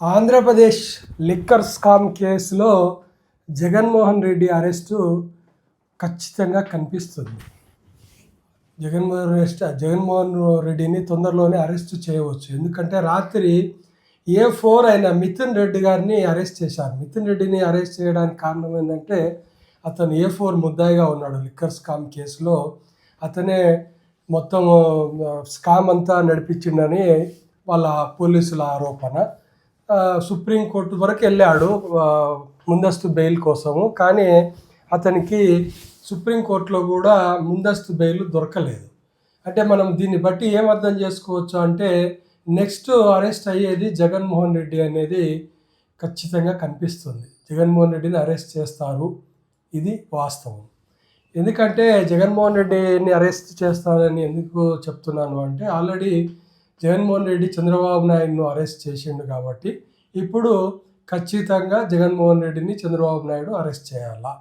Andhra Pradesh liquor scam కేసులో Jaganmohan Reddy arrest ఖచ్చితంగా కనిపిస్తుంది. జగన్మోహన్ రెడ్డిని తొందరలోనే అరెస్టు చేయవచ్చు. ఎందుకంటే రాత్రి A4 అయిన మిథున్ రెడ్డి గారిని అరెస్ట్ చేశారు. మిథున్ రెడ్డిని అరెస్ట్ చేయడానికి కారణం ఏంటంటే అతను A4 ముద్దాయిగా ఉన్నాడు లిక్కర్ స్కామ్ కేసులో. అతనే మొత్తం స్కామ్ అంతా నడిపించిండని వాళ్ళ పోలీసుల ఆరోపణ. సుప్రీంకోర్టు వరకు వెళ్ళాడు ముందస్తు బెయిల్ కోసము. కానీ అతనికి సుప్రీంకోర్టులో కూడా ముందస్తు బెయిల్ దొరకలేదు. అంటే మనం దీన్ని బట్టి ఏం అర్థం చేసుకోవచ్చు అంటే నెక్స్ట్ అరెస్ట్ అయ్యేది జగన్మోహన్ రెడ్డి అనేది ఖచ్చితంగా కనిపిస్తుంది. జగన్మోహన్ రెడ్డిని అరెస్ట్ చేస్తారు, ఇది వాస్తవం. ఎందుకంటే జగన్మోహన్ రెడ్డిని అరెస్ట్ చేస్తారని ఎందుకు చెప్తున్నాను అంటే ఆల్రెడీ జగన్మోహన్ రెడ్డి చంద్రబాబు నాయుడును అరెస్ట్ చేసిండు కాబట్టి ఇప్పుడు ఖచ్చితంగా జగన్మోహన్ రెడ్డిని చంద్రబాబు నాయుడు అరెస్ట్ చేయాలా.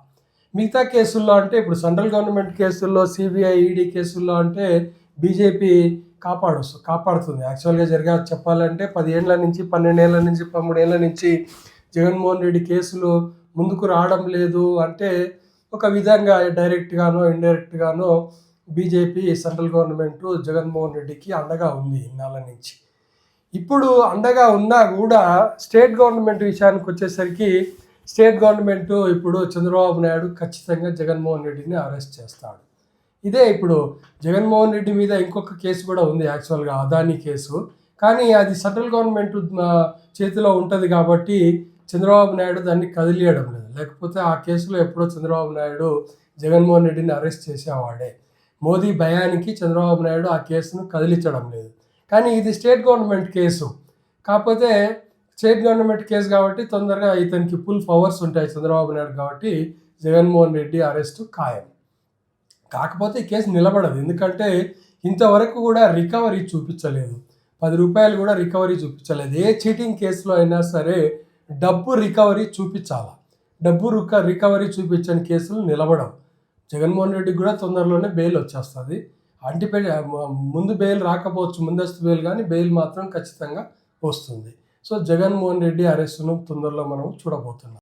మిగతా కేసుల్లో అంటే ఇప్పుడు సెంట్రల్ గవర్నమెంట్ కేసుల్లో, సిబిఐ, ఈడీ కేసుల్లో అంటే బీజేపీ కాపాడుతుంది. యాక్చువల్గా చెప్పాలంటే 10 ఏళ్ల నుంచి, 12 ఏళ్ల నుంచి, 13 ఏళ్ల నుంచి జగన్మోహన్ రెడ్డి కేసులు ముందుకు రావడం లేదు అంటే ఒక విధంగా డైరెక్ట్గానో ఇండైరెక్ట్గానో బీజేపీ సెంట్రల్ గవర్నమెంట్ జగన్మోహన్ రెడ్డికి అండగా ఉంది ఇన్నాళ్ళ నుంచి. ఇప్పుడు అండగా ఉన్నా కూడా స్టేట్ గవర్నమెంట్ విషయానికి వచ్చేసరికి స్టేట్ గవర్నమెంట్ ఇప్పుడు చంద్రబాబు నాయుడు ఖచ్చితంగా జగన్మోహన్ రెడ్డిని అరెస్ట్ చేస్తాడు. ఇదే ఇప్పుడు జగన్మోహన్ రెడ్డి మీద ఇంకొక కేసు కూడా ఉంది, యాక్చువల్గా అదానీ కేసు. కానీ అది సెంట్రల్ గవర్నమెంట్ చేతిలో ఉంటుంది కాబట్టి చంద్రబాబు నాయుడు దాన్ని కదిలియడం లేదు. లేకపోతే ఆ కేసులో ఎప్పుడో చంద్రబాబు నాయుడు జగన్మోహన్ రెడ్డిని అరెస్ట్ చేసేవాడే. మోదీ భయానికి చంద్రబాబు నాయుడు ఆ కేసును కదిలించడం లేదు. కానీ ఇది స్టేట్ గవర్నమెంట్ కేసు. కాకపోతే స్టేట్ గవర్నమెంట్ కేసు కాబట్టి తొందరగా ఇతనికి ఫుల్ పవర్స్ ఉంటాయి చంద్రబాబు నాయుడు కాబట్టి జగన్మోహన్ రెడ్డి అరెస్టు ఖాయం. కాకపోతే ఈ కేసు నిలబడదు. ఎందుకంటే ఇంతవరకు కూడా రికవరీ చూపించలేదు, 10 రూపాయలు కూడా రికవరీ చూపించలేదు. ఏ చీటింగ్ కేసులో అయినా సరే డబ్బు రికవరీ చూపించాలా. డబ్బు రికవరీ చూపించని కేసులు నిలబడవు. జగన్మోహన్ రెడ్డికి కూడా తొందరలోనే బెయిల్ వచ్చేస్తుంది. ముందు బెయిల్ రాకపోవచ్చు, ముందస్తు బెయిల్, కానీ బెయిల్ మాత్రం ఖచ్చితంగా వస్తుంది. సో జగన్మోహన్ రెడ్డి అరెస్టును తొందరలో మనం చూడబోతున్నాం.